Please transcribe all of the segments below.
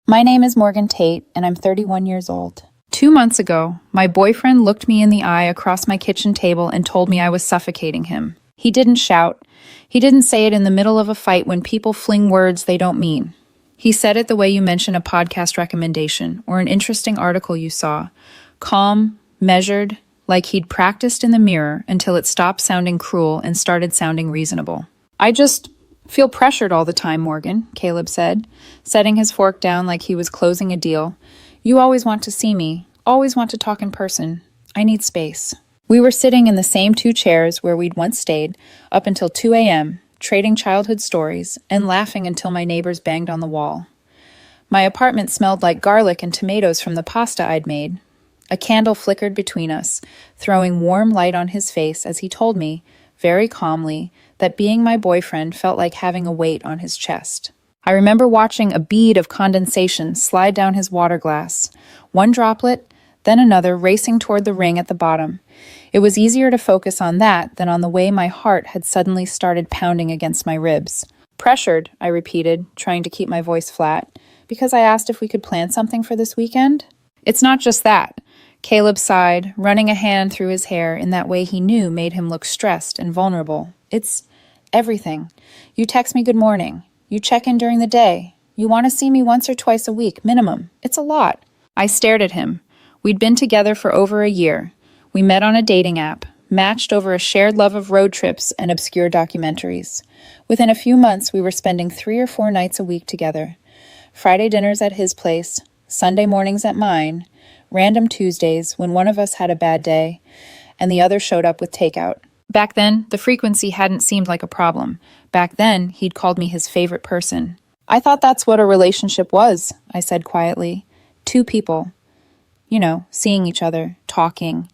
My name is Morgan Tate, and I'm 31 years old. 2 months ago, my boyfriend looked me in the eye across my kitchen table and told me I was suffocating him. He didn't shout. He didn't say it in the middle of a fight when people fling words they don't mean. He said it the way you mention a podcast recommendation or an interesting article you saw. Calm, measured, like he'd practiced in the mirror until it stopped sounding cruel and started sounding reasonable. I just feel pressured all the time, Morgan, Caleb said, setting his fork down like he was closing a deal. You always want to see me, always want to talk in person. I need space. We were sitting in the same 2 chairs where we'd once stayed up until 2 a.m., trading childhood stories and laughing until my neighbors banged on the wall. My apartment smelled like garlic and tomatoes from the pasta I'd made. A candle flickered between us, throwing warm light on his face as he told me, very calmly, that being my boyfriend felt like having a weight on his chest. I remember watching a bead of condensation slide down his water glass, one droplet, then another racing toward the ring at the bottom. It was easier to focus on that than on the way my heart had suddenly started pounding against my ribs. Pressured, I repeated, trying to keep my voice flat, because I asked if we could plan something for this weekend. It's not just that. Caleb sighed, running a hand through his hair in that way he knew made him look stressed and vulnerable. It's everything. You text me good morning. You check in during the day. You want to see me once or twice a week, minimum. It's a lot. I stared at him. We'd been together for over a year. We met on a dating app, matched over a shared love of road trips and obscure documentaries. Within a few months, we were spending 3 or 4 nights a week together. Friday dinners at his place, Sunday mornings at mine, random Tuesdays when one of us had a bad day, and the other showed up with takeout. Back then, the frequency hadn't seemed like a problem. Back then, he'd called me his favorite person. I thought that's what a relationship was, I said quietly. 2 people. Seeing each other, talking,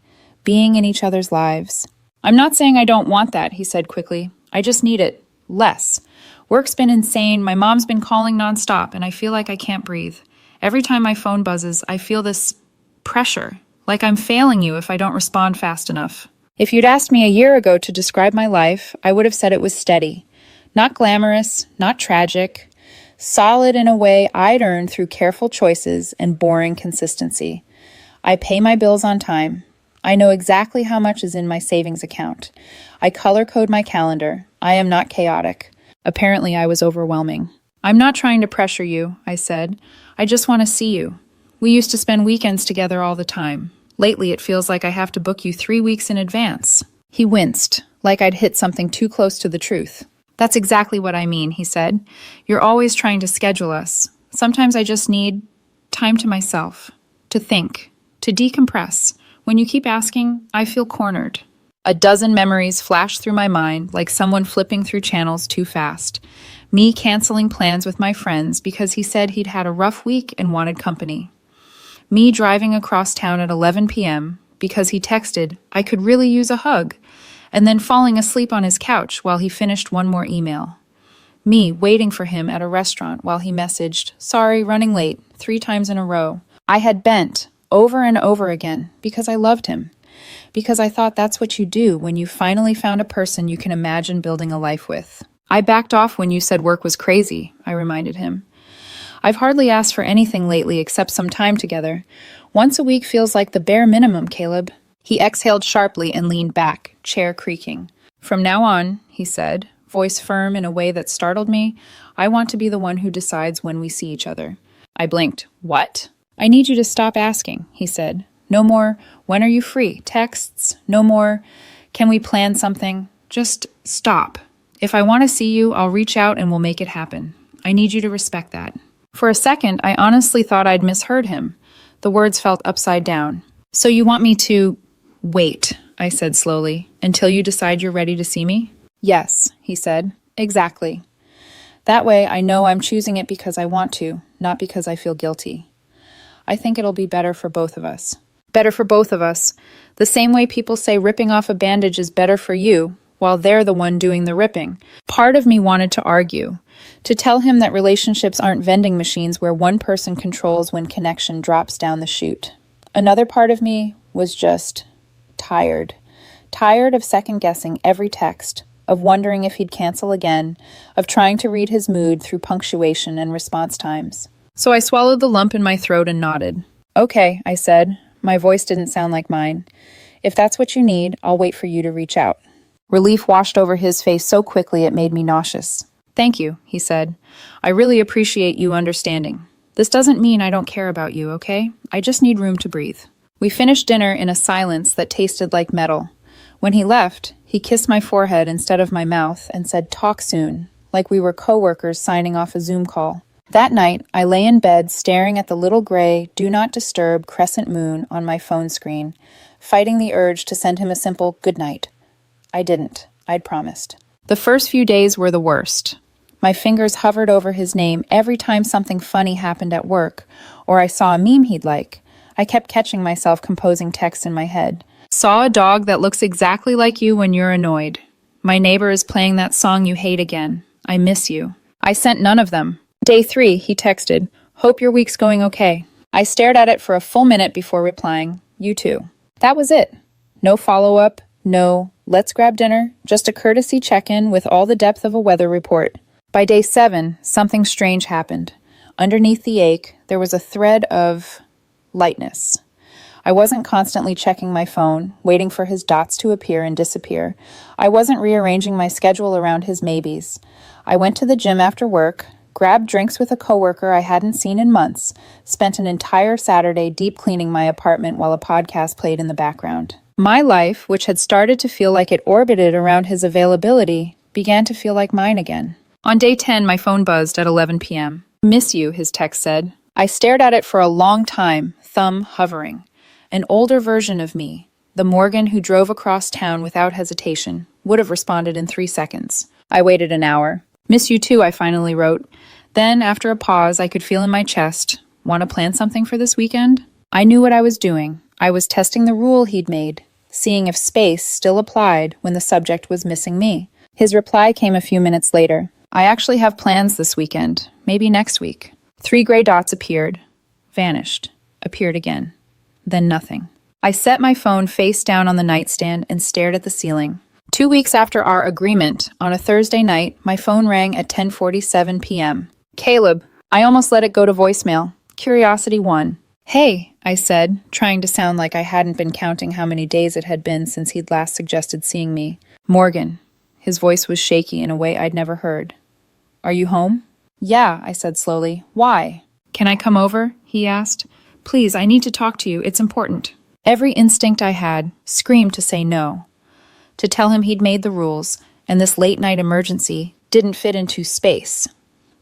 being in each other's lives. I'm not saying I don't want that, he said quickly. I just need it. Less. Work's been insane, my mom's been calling nonstop, and I feel like I can't breathe. Every time my phone buzzes, I feel this pressure, like I'm failing you if I don't respond fast enough. If you'd asked me a year ago to describe my life, I would have said it was steady. Not glamorous, not tragic. Solid in a way I'd earned through careful choices and boring consistency. I pay my bills on time. I know exactly how much is in my savings account. I color code my calendar. I am not chaotic. Apparently, I was overwhelming. I'm not trying to pressure you, I said. I just want to see you. We used to spend weekends together all the time. Lately, it feels like I have to book you 3 weeks in advance. He winced, like I'd hit something too close to the truth. That's exactly what I mean, he said. You're always trying to schedule us. Sometimes I just need time to myself, to think, to decompress. When you keep asking, I feel cornered. A dozen memories flashed through my mind like someone flipping through channels too fast. Me canceling plans with my friends because he said he'd had a rough week and wanted company. Me driving across town at 11 p.m. because he texted, I could really use a hug, and then falling asleep on his couch while he finished one more email. Me waiting for him at a restaurant while he messaged, sorry, running late, 3 times in a row. I had bent over and over again because I loved him, because I thought that's what you do when you finally found a person you can imagine building a life with. I backed off when you said work was crazy, I reminded him. I've hardly asked for anything lately except some time together. Once a week feels like the bare minimum, Caleb. He exhaled sharply and leaned back, chair creaking. From now on, he said, voice firm in a way that startled me, I want to be the one who decides when we see each other. I blinked. What? I need you to stop asking, he said. No more, when are you free? Texts. No more, can we plan something? Just stop. If I want to see you, I'll reach out and we'll make it happen. I need you to respect that. For a second, I honestly thought I'd misheard him. The words felt upside down. So you want me to wait, I said slowly, until you decide you're ready to see me? Yes, he said. Exactly. That way I know I'm choosing it because I want to, not because I feel guilty. I think it'll be better for both of us. Better for both of us. The same way people say ripping off a bandage is better for you, while they're the one doing the ripping. Part of me wanted to argue, to tell him that relationships aren't vending machines where one person controls when connection drops down the chute. Another part of me was just tired. Tired of second-guessing every text, of wondering if he'd cancel again, of trying to read his mood through punctuation and response times. So I swallowed the lump in my throat and nodded. Okay, I said. My voice didn't sound like mine. If that's what you need, I'll wait for you to reach out. Relief washed over his face so quickly it made me nauseous. Thank you, he said. I really appreciate you understanding. This doesn't mean I don't care about you, okay? I just need room to breathe. We finished dinner in a silence that tasted like metal. When he left, he kissed my forehead instead of my mouth and said, "Talk soon," like we were coworkers signing off a Zoom call. That night, I lay in bed staring at the little gray, do not disturb crescent moon on my phone screen, fighting the urge to send him a simple good night. I didn't. I'd promised. The first few days were the worst. My fingers hovered over his name every time something funny happened at work, or I saw a meme he'd like. I kept catching myself composing text in my head. Saw a dog that looks exactly like you when you're annoyed. My neighbor is playing that song you hate again. I miss you. I sent none of them. Day 3, he texted, "Hope your week's going okay." I stared at it for a full minute before replying, "You too." That was it. No follow-up, no, let's grab dinner, just a courtesy check-in with all the depth of a weather report. By day 7, something strange happened. Underneath the ache, there was a thread of lightness. I wasn't constantly checking my phone, waiting for his dots to appear and disappear. I wasn't rearranging my schedule around his maybes. I went to the gym after work, grabbed drinks with a coworker I hadn't seen in months, spent an entire Saturday deep cleaning my apartment while a podcast played in the background. My life, which had started to feel like it orbited around his availability, began to feel like mine again. On day 10, my phone buzzed at 11 p.m. "Miss you," his text said. I stared at it for a long time, thumb hovering. An older version of me, the Morgan who drove across town without hesitation, would have responded in 3 seconds. I waited an hour. "Miss you too," I finally wrote. Then, after a pause, I could feel in my chest, "Want to plan something for this weekend?" I knew what I was doing. I was testing the rule he'd made, seeing if space still applied when the subject was missing me. His reply came a few minutes later. "I actually have plans this weekend, maybe next week." 3 gray dots appeared, vanished, appeared again, then nothing. I set my phone face down on the nightstand and stared at the ceiling. 2 weeks after our agreement, on a Thursday night, my phone rang at 10:47 p.m. "Caleb." I almost let it go to voicemail. Curiosity won. "Hey," I said, trying to sound like I hadn't been counting how many days it had been since he'd last suggested seeing me. "Morgan." His voice was shaky in a way I'd never heard. "Are you home?" "Yeah," I said slowly. "Why?" "Can I come over?" he asked. "Please, I need to talk to you. It's important." Every instinct I had screamed to say no, to tell him he'd made the rules, and this late-night emergency didn't fit into space.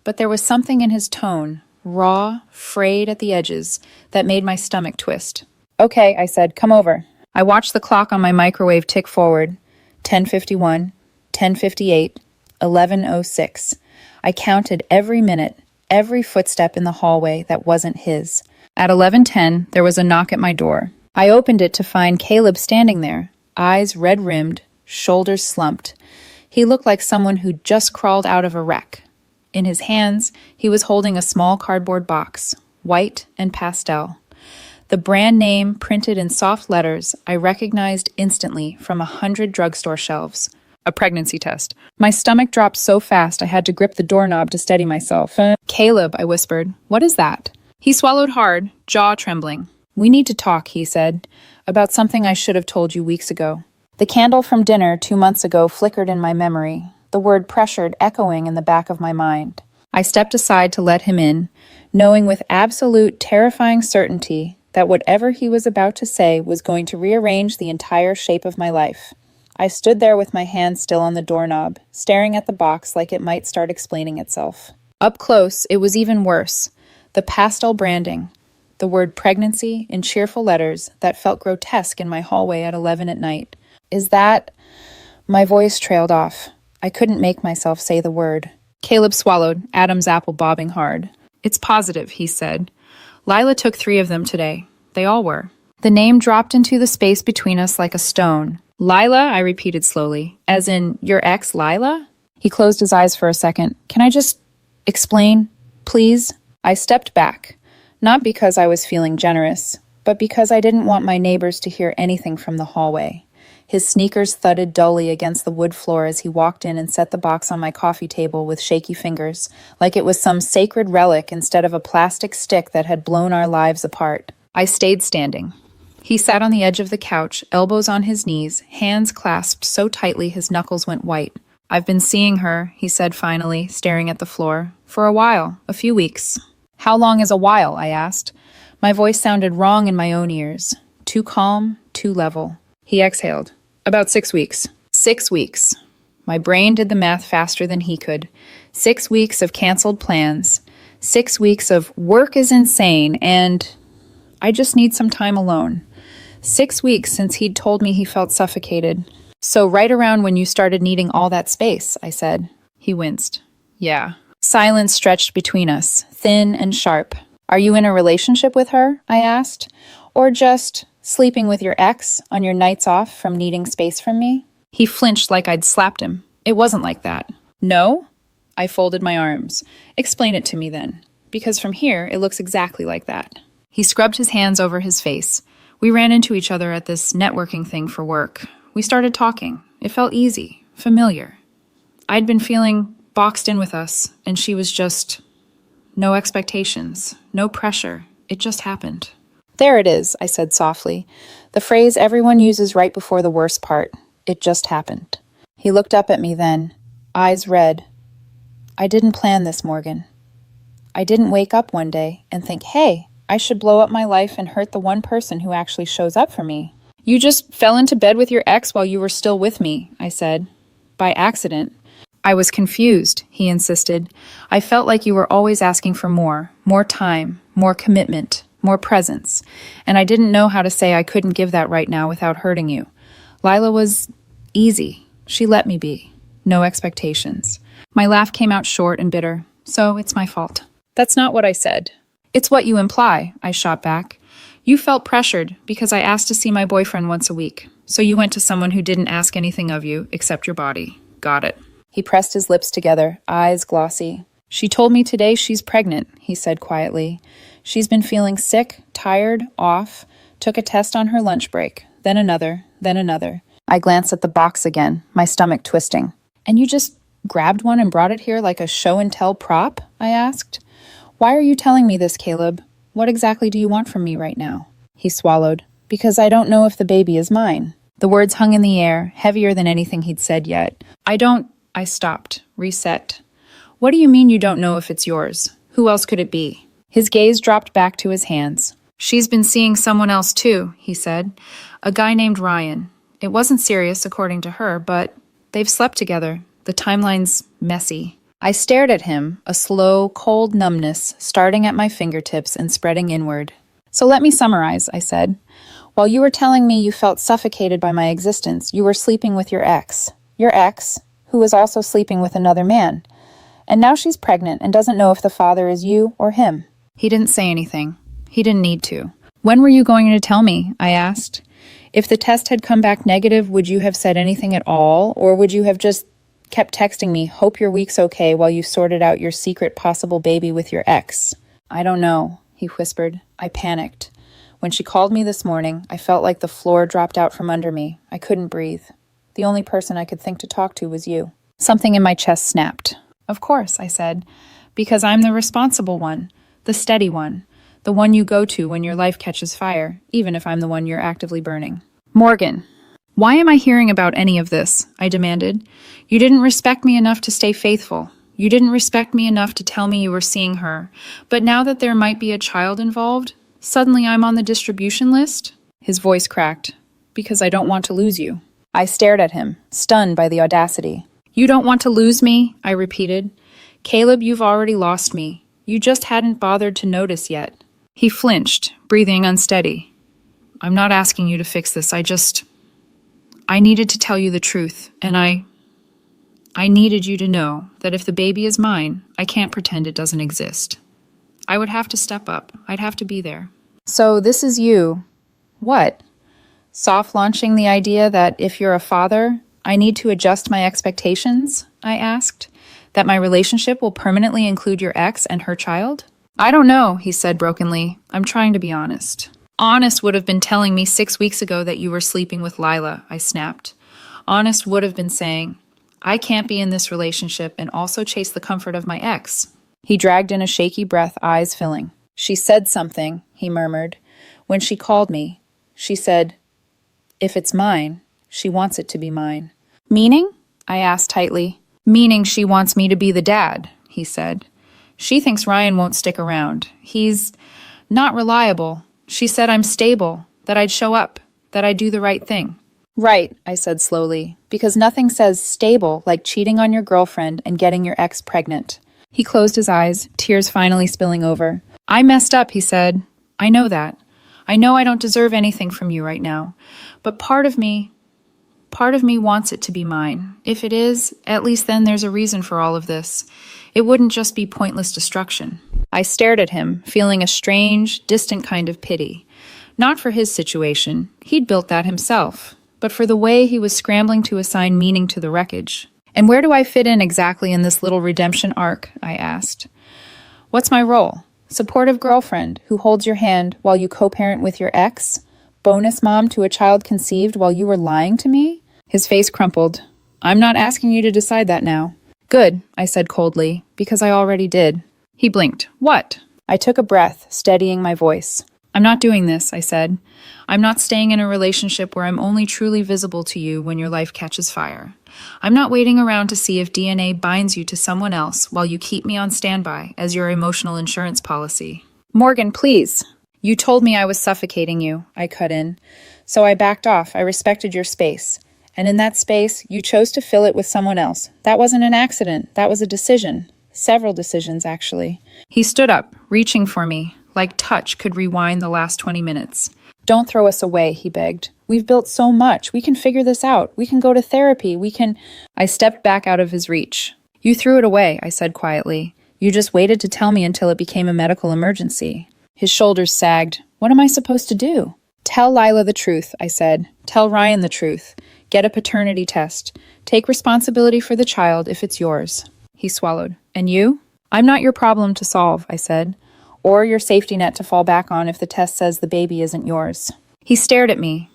But there was something in his tone, raw, frayed at the edges, that made my stomach twist. "Okay," I said, "come over." I watched the clock on my microwave tick forward. 10:51, 10:58, 11:06. I counted every minute, every footstep in the hallway that wasn't his. At 11:10, there was a knock at my door. I opened it to find Caleb standing there, eyes red-rimmed, shoulders slumped. He looked like someone who'd just crawled out of a wreck. In his hands, he was holding a small cardboard box, white and pastel. The brand name printed in soft letters I recognized instantly from 100 drugstore shelves. A pregnancy test. My stomach dropped so fast I had to grip the doorknob to steady myself. "Caleb," I whispered, "what is that?" He swallowed hard, jaw trembling. "We need to talk," he said, "about something I should have told you weeks ago." The candle from dinner 2 months ago flickered in my memory, the word pressured echoing in the back of my mind. I stepped aside to let him in, knowing with absolute terrifying certainty that whatever he was about to say was going to rearrange the entire shape of my life. I stood there with my hand still on the doorknob, staring at the box like it might start explaining itself. Up close, it was even worse. The pastel branding, the word pregnancy in cheerful letters that felt grotesque in my hallway at 11 at night. "Is that—" My voice trailed off. I couldn't make myself say the word. Caleb swallowed, Adam's apple bobbing hard. "It's positive," he said. "Lila took 3 of them today. They all were." The name dropped into the space between us like a stone. "Lila," I repeated slowly. "As in, your ex, Lila?" He closed his eyes for a second. "Can I just explain, please?" I stepped back, not because I was feeling generous, but because I didn't want my neighbors to hear anything from the hallway. His sneakers thudded dully against the wood floor as he walked in and set the box on my coffee table with shaky fingers, like it was some sacred relic instead of a plastic stick that had blown our lives apart. I stayed standing. He sat on the edge of the couch, elbows on his knees, hands clasped so tightly his knuckles went white. "I've been seeing her," he said finally, staring at the floor. "For a while, a few weeks." "How long is a while?" I asked. My voice sounded wrong in my own ears. Too calm, too level. He exhaled. "About 6 weeks." 6 weeks. My brain did the math faster than he could. 6 weeks of canceled plans. 6 weeks of work is insane and I just need some time alone. 6 weeks since he'd told me he felt suffocated. "So right around when you started needing all that space," I said. He winced. "Yeah." Silence stretched between us, thin and sharp. "Are you in a relationship with her?" I asked. "Or just sleeping with your ex on your nights off from needing space from me?" He flinched like I'd slapped him. "It wasn't like that." "No?" I folded my arms. "Explain it to me then, because from here it looks exactly like that." He scrubbed his hands over his face. "We ran into each other at this networking thing for work. We started talking. It felt easy, familiar. I'd been feeling boxed in with us, and she was just... no expectations, no pressure. It just happened." "There it is," I said softly. "The phrase everyone uses right before the worst part. It just happened." He looked up at me then, eyes red. "I didn't plan this, Morgan. I didn't wake up one day and think, hey, I should blow up my life and hurt the one person who actually shows up for me." "You just fell into bed with your ex while you were still with me," I said. "By accident." "I was confused," he insisted. "I felt like you were always asking for more time, more commitment, more presence, and I didn't know how to say I couldn't give that right now without hurting you. Lila was easy. She let me be. No expectations." My laugh came out short and bitter. "So it's my fault." "That's not what I said." "It's what you imply," I shot back. "You felt pressured because I asked to see my boyfriend once a week. So you went to someone who didn't ask anything of you except your body. Got it." He pressed his lips together, eyes glossy. "She told me today she's pregnant," he said quietly. "She's been feeling sick, tired, off, took a test on her lunch break, then another, then another." I glanced at the box again, my stomach twisting. "And you just grabbed one and brought it here like a show-and-tell prop?" I asked. "Why are you telling me this, Caleb? What exactly do you want from me right now?" He swallowed. "Because I don't know if the baby is mine." The words hung in the air, heavier than anything he'd said yet. I stopped, reset. "What do you mean you don't know if it's yours? Who else could it be?" His gaze dropped back to his hands. "She's been seeing someone else too," he said. "A guy named Ryan. It wasn't serious, according to her, but they've slept together. The timeline's messy." I stared at him, a slow, cold numbness starting at my fingertips and spreading inward. "So let me summarize," I said. "While you were telling me you felt suffocated by my existence, you were sleeping with your ex. Your ex, who was also sleeping with another man. And now she's pregnant and doesn't know if the father is you or him." He didn't say anything. He didn't need to. "When were you going to tell me?" I asked. "If the test had come back negative, would you have said anything at all? Or would you have just kept texting me, 'Hope your week's okay,' while you sorted out your secret possible baby with your ex?" "I don't know," he whispered. I panicked. When she called me this morning, I felt like the floor dropped out from under me. I couldn't breathe. The only person I could think to talk to was you. Something in my chest snapped. "Of course," I said, "because I'm the responsible one, the steady one, the one you go to when your life catches fire, even if I'm the one you're actively burning." "Morgan, why am I hearing about any of this?" I demanded. "You didn't respect me enough to stay faithful. You didn't respect me enough to tell me you were seeing her. But now that there might be a child involved, suddenly I'm on the distribution list?" His voice cracked. "Because I don't want to lose you." I stared at him, stunned by the audacity. "You don't want to lose me?" I repeated. "Caleb, you've already lost me. You just hadn't bothered to notice yet." He flinched, breathing unsteady. "I'm not asking you to fix this. I needed to tell you the truth, and I needed you to know that if the baby is mine, I can't pretend it doesn't exist. I would have to step up. I'd have to be there." "So this is you. What? Soft launching the idea that if you're a father, I need to adjust my expectations?" I asked. "That my relationship will permanently include your ex and her child?" "I don't know," he said brokenly. "I'm trying to be honest." Honest would have been telling me 6 weeks ago that you were sleeping with Lila, I snapped. Honest would have been saying, I can't be in this relationship and also chase the comfort of my ex. He dragged in a shaky breath, eyes filling. She said something, he murmured. When she called me, she said, if it's mine, she wants it to be mine. Meaning? I asked tightly. Meaning she wants me to be the dad, he said. She thinks Ryan won't stick around. He's not reliable. She said I'm stable, that I'd show up, that I'd do the right thing. Right, I said slowly, because nothing says stable like cheating on your girlfriend and getting your ex pregnant. He closed his eyes, tears finally spilling over. I messed up, he said. I know that. I know I don't deserve anything from you right now, but part of me wants it to be mine. If it is, at least then there's a reason for all of this. It wouldn't just be pointless destruction. I stared at him, feeling a strange, distant kind of pity. Not for his situation, he'd built that himself, but for the way he was scrambling to assign meaning to the wreckage. And where do I fit in exactly in this little redemption arc? I asked. What's my role? Supportive girlfriend who holds your hand while you co-parent with your ex? Bonus mom to a child conceived while you were lying to me? His face crumpled. I'm not asking you to decide that now. Good, I said coldly, because I already did. He blinked. What? I took a breath, steadying my voice. I'm not doing this, I said. I'm not staying in a relationship where I'm only truly visible to you when your life catches fire. I'm not waiting around to see if DNA binds you to someone else while you keep me on standby as your emotional insurance policy. Morgan, please. You told me I was suffocating you, I cut in. So I backed off. I respected your space. And in that space, you chose to fill it with someone else. That wasn't an accident. That was a decision. Several decisions, actually. He stood up, reaching for me, like touch could rewind the last 20 minutes. Don't throw us away, he begged. We've built so much. We can figure this out. We can go to therapy. I stepped back out of his reach. You threw it away, I said quietly. You just waited to tell me until it became a medical emergency. His shoulders sagged. What am I supposed to do? Tell Lila the truth, I said. Tell Ryan the truth. Get a paternity test. Take responsibility for the child if it's yours. He swallowed. And you? I'm not your problem to solve, I said. Or your safety net to fall back on if the test says the baby isn't yours. He stared at me.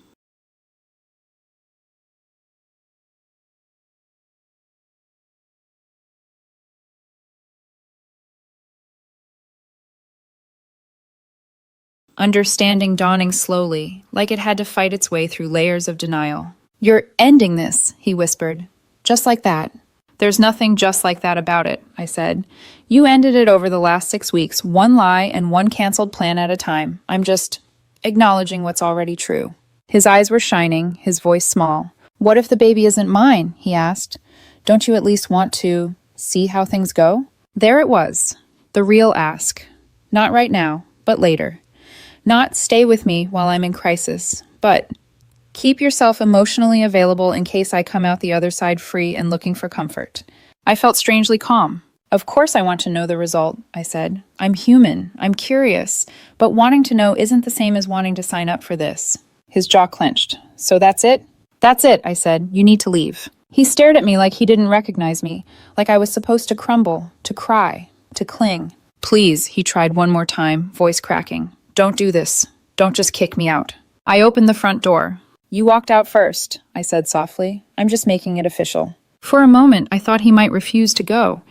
Understanding dawning slowly, like it had to fight its way through layers of denial. You're ending this, he whispered. Just like that. There's nothing just like that about it, I said. You ended it over the last 6 weeks, one lie and one canceled plan at a time. I'm just acknowledging what's already true. His eyes were shining, his voice small. What if the baby isn't mine? He asked. Don't you at least want to see how things go? There it was, the real ask. Not right now, but later. Not stay with me while I'm in crisis, but keep yourself emotionally available in case I come out the other side free and looking for comfort. I felt strangely calm. Of course I want to know the result, I said. I'm human. I'm curious. But wanting to know isn't the same as wanting to sign up for this. His jaw clenched. So that's it? That's it, I said. You need to leave. He stared at me like he didn't recognize me, like I was supposed to crumble, to cry, to cling. Please, he tried one more time, voice cracking. Don't do this. Don't just kick me out. I opened the front door. You walked out first, I said softly. I'm just making it official. For a moment, I thought he might refuse to go,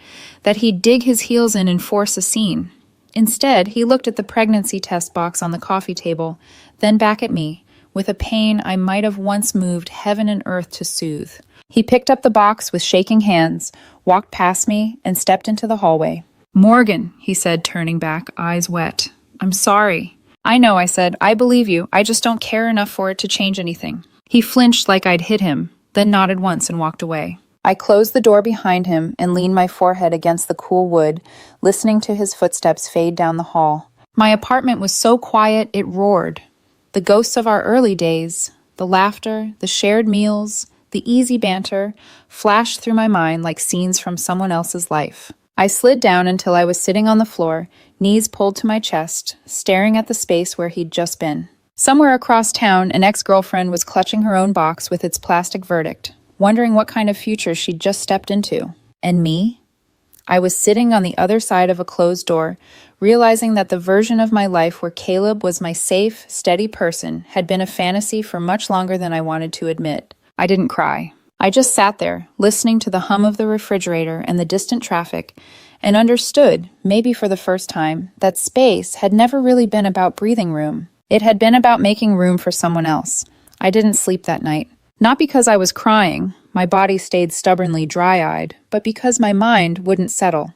that he'd dig his heels in and force a scene. Instead, he looked at the pregnancy test box on the coffee table, then back at me, with a pain I might have once moved heaven and earth to soothe. He picked up the box with shaking hands, walked past me, and stepped into the hallway. Morgan, he said, turning back, eyes wet. I'm sorry. I know, I said. I believe you. I just don't care enough for it to change anything. He flinched like I'd hit him, then nodded once and walked away. I closed the door behind him and leaned my forehead against the cool wood, listening to his footsteps fade down the hall. My apartment was so quiet it roared. The ghosts of our early days, the laughter, the shared meals, the easy banter, flashed through my mind like scenes from someone else's life. I slid down until I was sitting on the floor, knees pulled to my chest, staring at the space where he'd just been. Somewhere across town, an ex-girlfriend was clutching her own box with its plastic verdict, wondering what kind of future she'd just stepped into. And me? I was sitting on the other side of a closed door, realizing that the version of my life where Caleb was my safe, steady person had been a fantasy for much longer than I wanted to admit. I didn't cry. I just sat there, listening to the hum of the refrigerator and the distant traffic, and understood, maybe for the first time, that space had never really been about breathing room. It had been about making room for someone else. I didn't sleep that night. Not because I was crying, my body stayed stubbornly dry-eyed, but because my mind wouldn't settle.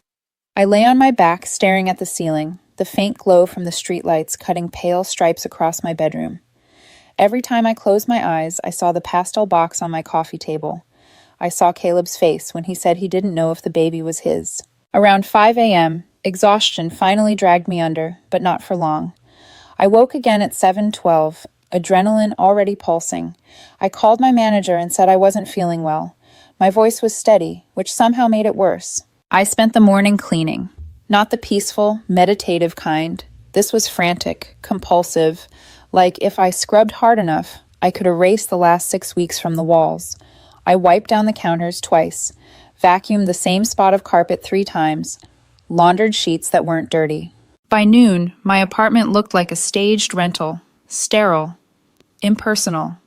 I lay on my back, staring at the ceiling, the faint glow from the streetlights cutting pale stripes across my bedroom. Every time I closed my eyes, I saw the pastel box on my coffee table. I saw Caleb's face when he said he didn't know if the baby was his. Around 5 a.m., exhaustion finally dragged me under, but not for long. I woke again at 7:12, adrenaline already pulsing. I called my manager and said I wasn't feeling well. My voice was steady, which somehow made it worse. I spent the morning cleaning. Not the peaceful, meditative kind. This was frantic, compulsive, like if I scrubbed hard enough, I could erase the last 6 weeks from the walls. I wiped down the counters twice, vacuumed the same spot of carpet 3 times, laundered sheets that weren't dirty. By noon, my apartment looked like a staged rental, sterile, impersonal.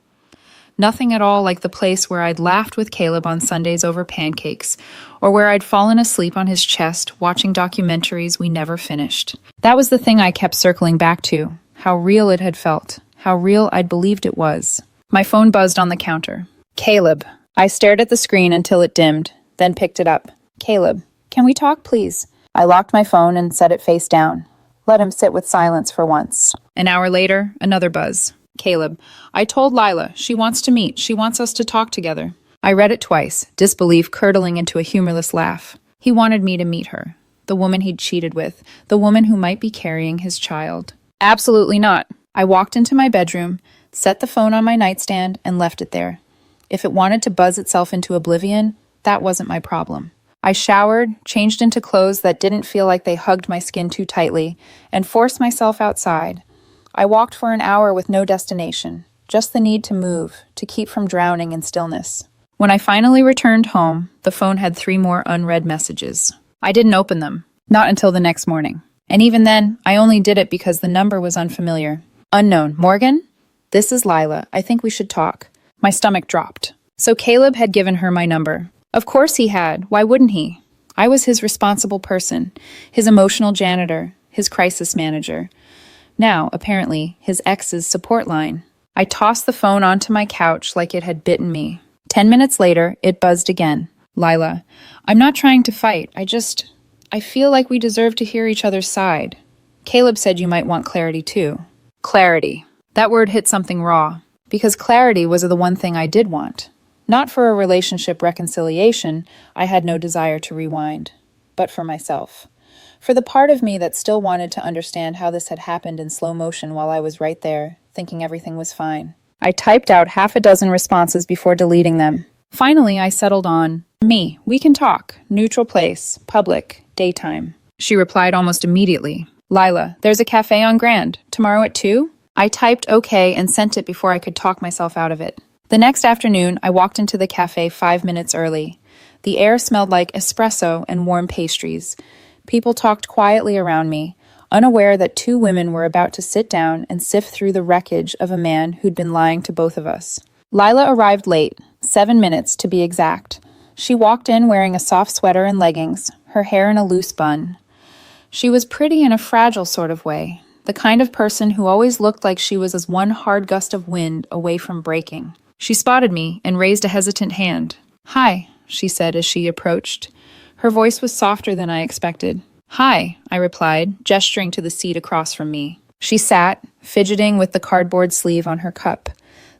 Nothing at all like the place where I'd laughed with Caleb on Sundays over pancakes, or where I'd fallen asleep on his chest watching documentaries we never finished. That was the thing I kept circling back to, how real it had felt, how real I'd believed it was. My phone buzzed on the counter. Caleb. I stared at the screen until it dimmed, then picked it up. Caleb, can we talk, please? I locked my phone and set it face down. Let him sit with silence for once. An hour later, another buzz. Caleb, I told Lila. She wants to meet. She wants us to talk together. I read it twice, disbelief curdling into a humorless laugh. He wanted me to meet her. The woman he'd cheated with. The woman who might be carrying his child. Absolutely not. I walked into my bedroom, set the phone on my nightstand, and left it there. If it wanted to buzz itself into oblivion, that wasn't my problem. I showered, changed into clothes that didn't feel like they hugged my skin too tightly, and forced myself outside. I walked for an hour with no destination, just the need to move, to keep from drowning in stillness. When I finally returned home, the phone had 3 more unread messages. I didn't open them, not until the next morning. And even then, I only did it because the number was unfamiliar. Unknown. Morgan? This is Lila. I think we should talk. My stomach dropped. So Caleb had given her my number. Of course he had. Why wouldn't he? I was his responsible person, his emotional janitor, his crisis manager. Now, apparently, his ex's support line. I tossed the phone onto my couch like it had bitten me. 10 minutes later, it buzzed again. Lila, I'm not trying to fight. I feel like we deserve to hear each other's side. Caleb said you might want clarity too. Clarity. That word hit something raw, because clarity was the one thing I did want. Not for a relationship reconciliation, I had no desire to rewind, but for myself. For the part of me that still wanted to understand how this had happened in slow motion while I was right there, thinking everything was fine. I typed out 6 responses before deleting them. Finally, I settled on, me, we can talk, neutral place, public, daytime. She replied almost immediately. Lila, there's a cafe on Grand, tomorrow at 2? I typed okay and sent it before I could talk myself out of it. The next afternoon, I walked into the cafe 5 minutes early. The air smelled like espresso and warm pastries. People talked quietly around me, unaware that 2 women were about to sit down and sift through the wreckage of a man who'd been lying to both of us. Lila arrived late, 7 minutes to be exact. She walked in wearing a soft sweater and leggings, her hair in a loose bun. She was pretty in a fragile sort of way, the kind of person who always looked like she was as one hard gust of wind away from breaking. She spotted me and raised a hesitant hand. Hi, she said as she approached. Her voice was softer than I expected. Hi, I replied, gesturing to the seat across from me. She sat, fidgeting with the cardboard sleeve on her cup.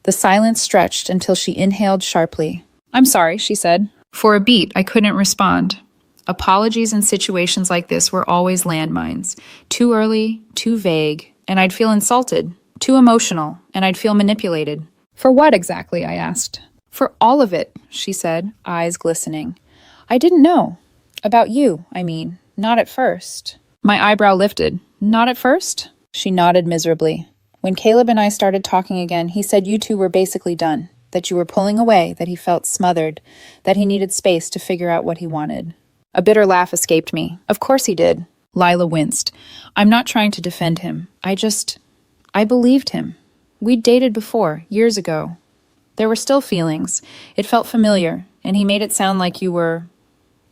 The silence stretched until she inhaled sharply. I'm sorry, she said. For a beat, I couldn't respond. Apologies in situations like this were always landmines. Too early, too vague, and I'd feel insulted. Too emotional, and I'd feel manipulated. For what exactly, I asked. For all of it, she said, eyes glistening. I didn't know. About you, I mean. Not at first. My eyebrow lifted. Not at first? She nodded miserably. When Caleb and I started talking again, he said you 2 were basically done. That you were pulling away, that he felt smothered, that he needed space to figure out what he wanted. A bitter laugh escaped me. Of course he did. Lila winced. I'm not trying to defend him. I believed him. We'd dated before, years ago. There were still feelings. It felt familiar, and he made it sound like you were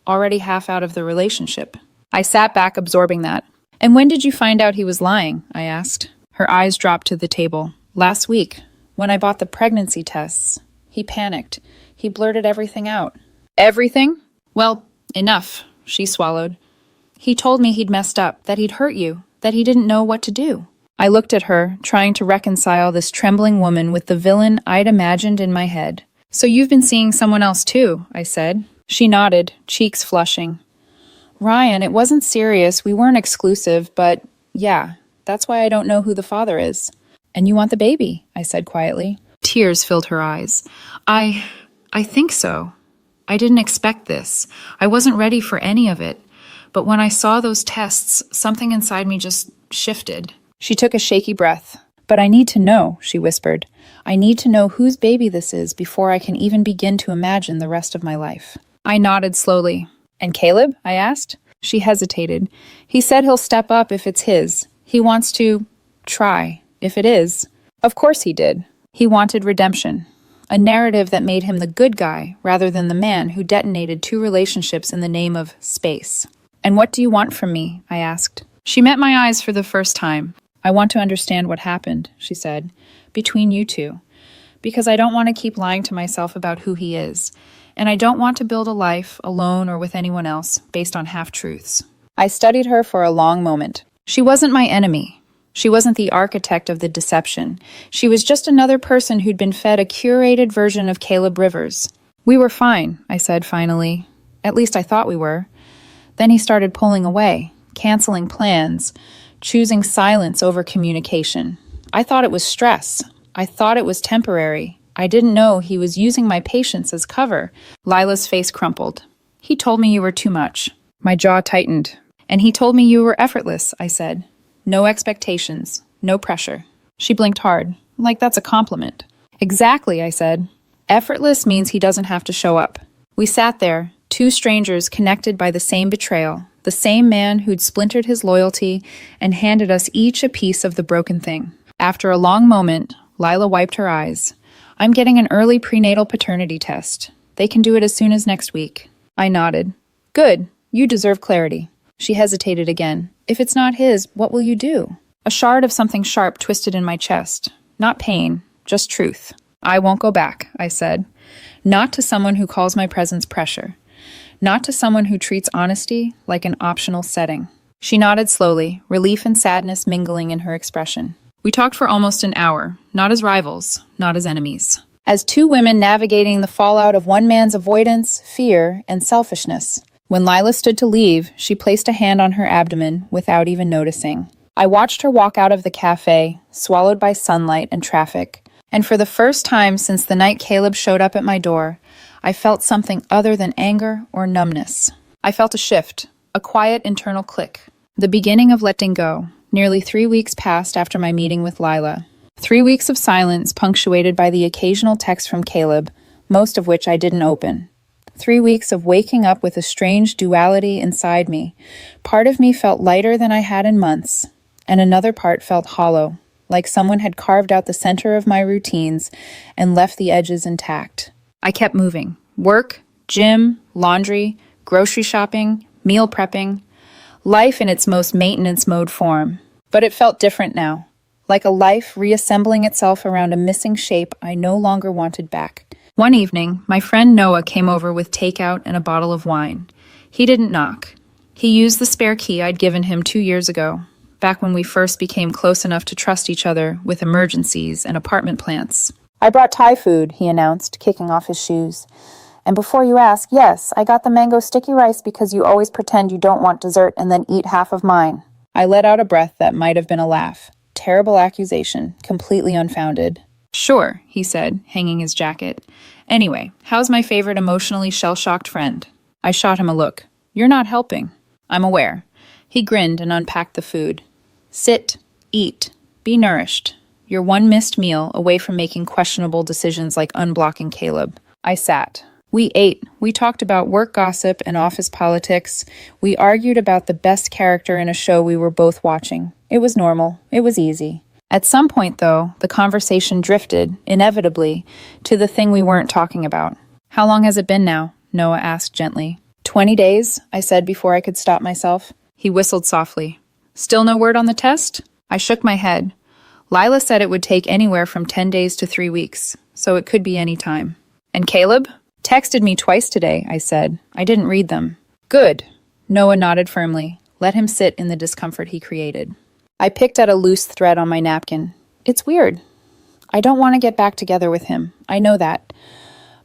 already half out of the relationship. I sat back, absorbing that. And when did you find out he was lying? I asked. Her eyes dropped to the table. Last week, when I bought the pregnancy tests. He panicked. He blurted everything out. Everything? Well, enough, she swallowed. He told me he'd messed up, that he'd hurt you, that he didn't know what to do. I looked at her, trying to reconcile this trembling woman with the villain I'd imagined in my head. So you've been seeing someone else too, I said. She nodded, cheeks flushing. Ryan, it wasn't serious, we weren't exclusive, but yeah, that's why I don't know who the father is. And you want the baby, I said quietly. Tears filled her eyes. I think so. I didn't expect this. I wasn't ready for any of it. But when I saw those tests, something inside me just shifted. She took a shaky breath. But I need to know, she whispered. I need to know whose baby this is before I can even begin to imagine the rest of my life. I nodded slowly. And Caleb? I asked. She hesitated. He said he'll step up if it's his. He wants to try, if it is. Of course he did. He wanted redemption. A narrative that made him the good guy rather than the man who detonated 2 relationships in the name of space. And what do you want from me? I asked. She met my eyes for the first time. I want to understand what happened, she said, between you two. Because I don't want to keep lying to myself about who he is. And I don't want to build a life, alone or with anyone else, based on half-truths. I studied her for a long moment. She wasn't my enemy. She wasn't the architect of the deception. She was just another person who'd been fed a curated version of Caleb Rivers. We were fine, I said finally. At least I thought we were. Then he started pulling away, canceling plans, choosing silence over communication. I thought it was stress. I thought it was temporary. I didn't know he was using my patience as cover. Lila's face crumpled. He told me you were too much. My jaw tightened. And he told me you were effortless, I said. No expectations, no pressure. She blinked hard, like that's a compliment. Exactly, I said. Effortless means he doesn't have to show up. We sat there, 2 strangers connected by the same betrayal, the same man who'd splintered his loyalty and handed us each a piece of the broken thing. After a long moment, Lila wiped her eyes. I'm getting an early prenatal paternity test. They can do it as soon as next week. I nodded. Good, you deserve clarity. She hesitated again. If it's not his, what will you do? A shard of something sharp twisted in my chest. Not pain, just truth. I won't go back, I said. Not to someone who calls my presence pressure. Not to someone who treats honesty like an optional setting. She nodded slowly, relief and sadness mingling in her expression. We talked for almost an hour, not as rivals, not as enemies. As 2 women navigating the fallout of one man's avoidance, fear, and selfishness. When Lila stood to leave, she placed a hand on her abdomen without even noticing. I watched her walk out of the cafe, swallowed by sunlight and traffic. And for the first time since the night Caleb showed up at my door, I felt something other than anger or numbness. I felt a shift, a quiet internal click. The beginning of letting go. Nearly 3 weeks passed after my meeting with Lila. 3 weeks of silence punctuated by the occasional text from Caleb, most of which I didn't open. 3 weeks of waking up with a strange duality inside me. Part of me felt lighter than I had in months, and another part felt hollow, like someone had carved out the center of my routines and left the edges intact. I kept moving. Work, gym, laundry, grocery shopping, meal prepping. Life in its most maintenance mode form. But it felt different now, like a life reassembling itself around a missing shape I no longer wanted back. One evening, my friend Noah came over with takeout and a bottle of wine. He didn't knock. He used the spare key I'd given him 2 years ago, back when we first became close enough to trust each other with emergencies and apartment plants. I brought Thai food, he announced, kicking off his shoes. And before you ask, yes, I got the mango sticky rice because you always pretend you don't want dessert and then eat half of mine. I let out a breath that might have been a laugh. Terrible accusation, completely unfounded. Sure, he said, hanging his jacket. Anyway, how's my favorite emotionally shell-shocked friend? I shot him a look. You're not helping. I'm aware. He grinned and unpacked the food. Sit, eat, be nourished. You're one missed meal away from making questionable decisions like unblocking Caleb. I sat. We ate. We talked about work gossip and office politics. We argued about the best character in a show we were both watching. It was normal. It was easy. At some point, though, the conversation drifted, inevitably, to the thing we weren't talking about. How long has it been now? Noah asked gently. 20 days, I said before I could stop myself. He whistled softly. Still no word on the test? I shook my head. Lila said it would take anywhere from 10 days to 3 weeks, so it could be any time. And Caleb? Texted me twice today, I said. I didn't read them. Good. Noah nodded firmly. Let him sit in the discomfort he created. I picked at a loose thread on my napkin. It's weird. I don't want to get back together with him. I know that.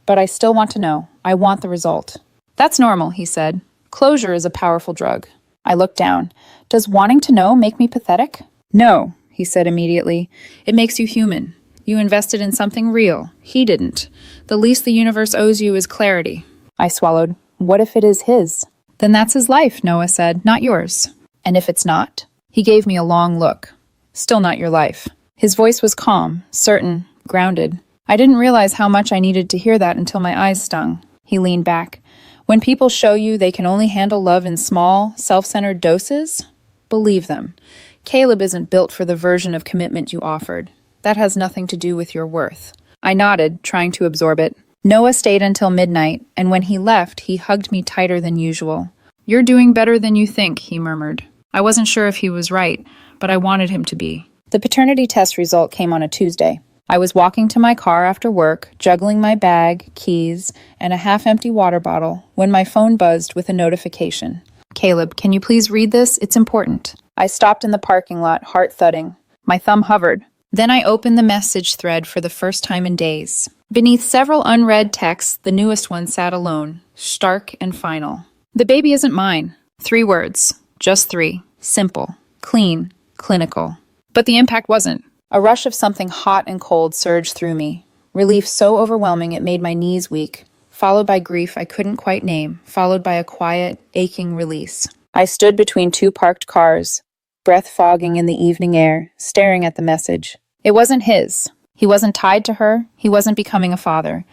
But I still want to know. I want the result. That's normal, he said. Closure is a powerful drug. I looked down. Does wanting to know make me pathetic? No, he said immediately. It makes you human. You invested in something real. He didn't. The least the universe owes you is clarity. I swallowed. What if it is his? Then that's his life, Noah said, not yours. And if it's not? He gave me a long look. Still not your life. His voice was calm, certain, grounded. I didn't realize how much I needed to hear that until my eyes stung. He leaned back. When people show you they can only handle love in small, self-centered doses, believe them. Caleb isn't built for the version of commitment you offered. That has nothing to do with your worth. I nodded, trying to absorb it. Noah stayed until midnight, and when he left, he hugged me tighter than usual. You're doing better than you think, he murmured. I wasn't sure if he was right, but I wanted him to be. The paternity test result came on a Tuesday. I was walking to my car after work, juggling my bag, keys, and a half-empty water bottle, when my phone buzzed with a notification. Caleb, can you please read this? It's important. I stopped in the parking lot, heart thudding. My thumb hovered. Then I opened the message thread for the first time in days. Beneath several unread texts, the newest one sat alone, stark and final. The baby isn't mine. 3 words. Just 3. Simple. Clean. Clinical. But the impact wasn't. A rush of something hot and cold surged through me. Relief so overwhelming it made my knees weak, followed by grief I couldn't quite name, followed by a quiet, aching release. I stood between 2 parked cars, breath fogging in the evening air, staring at the message. It wasn't his. He wasn't tied to her. He wasn't becoming a father.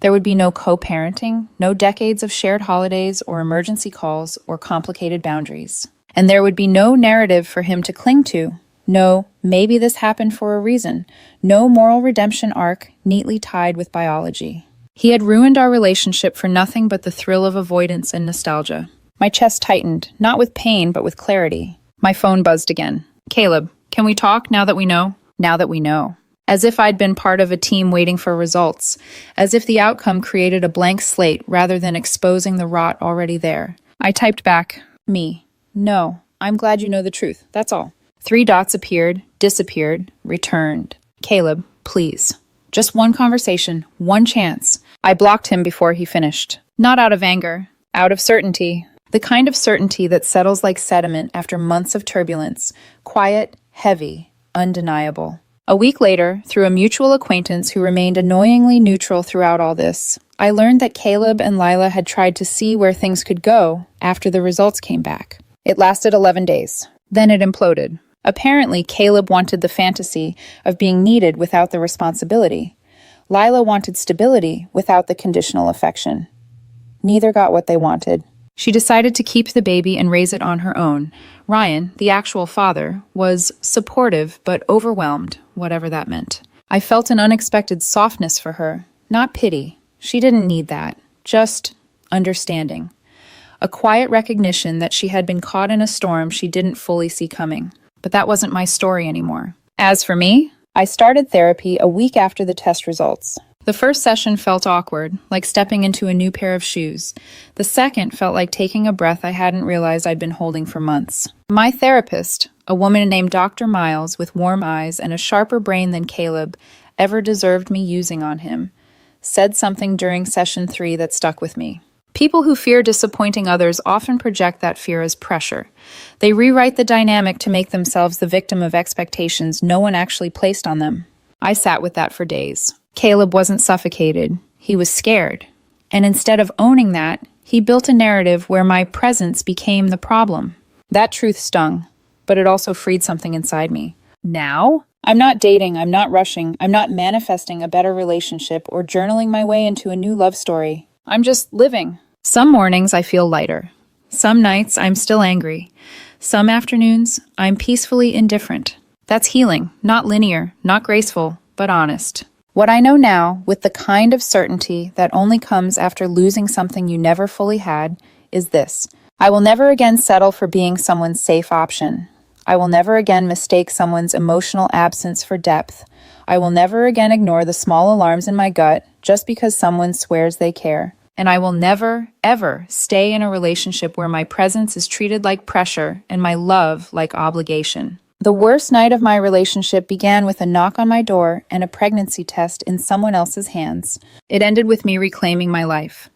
There would be no co-parenting, no decades of shared holidays or emergency calls or complicated boundaries. And there would be no narrative for him to cling to. No, maybe this happened for a reason. No moral redemption arc neatly tied with biology. He had ruined our relationship for nothing but the thrill of avoidance and nostalgia. My chest tightened, not with pain, but with clarity. My phone buzzed again. Caleb, can we talk now that we know? Now that we know. As if I'd been part of a team waiting for results. As if the outcome created a blank slate rather than exposing the rot already there. I typed back, me. No, I'm glad you know the truth. That's all. 3 dots appeared, disappeared, returned. Caleb, please. Just one conversation, one chance. I blocked him before he finished. Not out of anger, out of certainty. The kind of certainty that settles like sediment after months of turbulence. Quiet, heavy, undeniable. A week later, through a mutual acquaintance who remained annoyingly neutral throughout all this, I learned that Caleb and Lila had tried to see where things could go after the results came back. It lasted 11 days. Then it imploded. Apparently, Caleb wanted the fantasy of being needed without the responsibility. Lila wanted stability without the conditional affection. Neither got what they wanted. She decided to keep the baby and raise it on her own. Ryan, the actual father, was supportive but overwhelmed, whatever that meant. I felt an unexpected softness for her, not pity. She didn't need that, just understanding. A quiet recognition that she had been caught in a storm she didn't fully see coming. But that wasn't my story anymore. As for me, I started therapy a week after the test results. The first session felt awkward, like stepping into a new pair of shoes. The second felt like taking a breath I hadn't realized I'd been holding for months. My therapist, a woman named Dr. Miles with warm eyes and a sharper brain than Caleb ever deserved me using on him, said something during session 3 that stuck with me. People who fear disappointing others often project that fear as pressure. They rewrite the dynamic to make themselves the victim of expectations no one actually placed on them. I sat with that for days. Caleb wasn't suffocated. He was scared. And instead of owning that, he built a narrative where my presence became the problem. That truth stung, but it also freed something inside me. Now, I'm not dating, I'm not rushing, I'm not manifesting a better relationship or journaling my way into a new love story. I'm just living. Some mornings I feel lighter. Some nights I'm still angry. Some afternoons I'm peacefully indifferent. That's healing, not linear, not graceful, but honest. What I know now, with the kind of certainty that only comes after losing something you never fully had, is this. I will never again settle for being someone's safe option. I will never again mistake someone's emotional absence for depth. I will never again ignore the small alarms in my gut just because someone swears they care. And I will never, ever stay in a relationship where my presence is treated like pressure and my love like obligation. The worst night of my relationship began with a knock on my door and a pregnancy test in someone else's hands. It ended with me reclaiming my life.